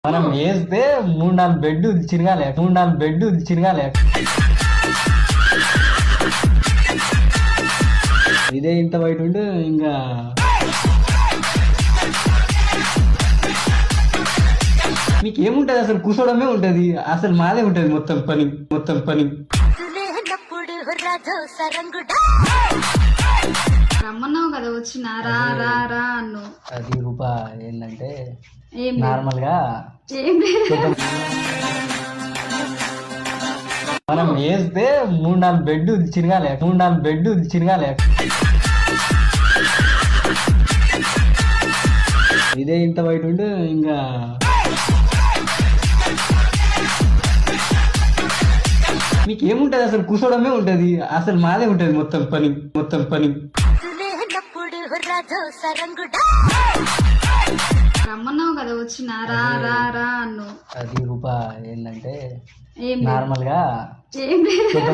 మనం వేస్తే 3-4 bed చిరగాలి, 3-4 bed చిరగాలి. ఇదే ఇంత బయట ఉంటే ఇంకా మీకు ఏముంటది అసలు, కూర్చోవడమే ఉంటది. అసలు మాదే ఉంటది మొత్తం పని. రమ్మన్నావు కదా వచ్చిన రా రా రా అన్ను. అది రూపా ఏంటంటే ఏం నార్మల్ గా ఏం లేదు. మనం వేస్తే 3-4 బెడ్ చిరగాలి, 3-4 బెడ్ చిరగాలి. ఇదే ఇంత బయట ఉంటే ఇంకా మీకు ఏముంటది అసలు, కూర్చోవడమే ఉంటది. అసలు మాదే ఉంటది మొత్తం పని. రమ్మన్నావు కదా వచ్చిన రా రా రా అన్ను. అది రూపా ఏంటంటే ఏం నార్మల్ గా ఏం లేదు.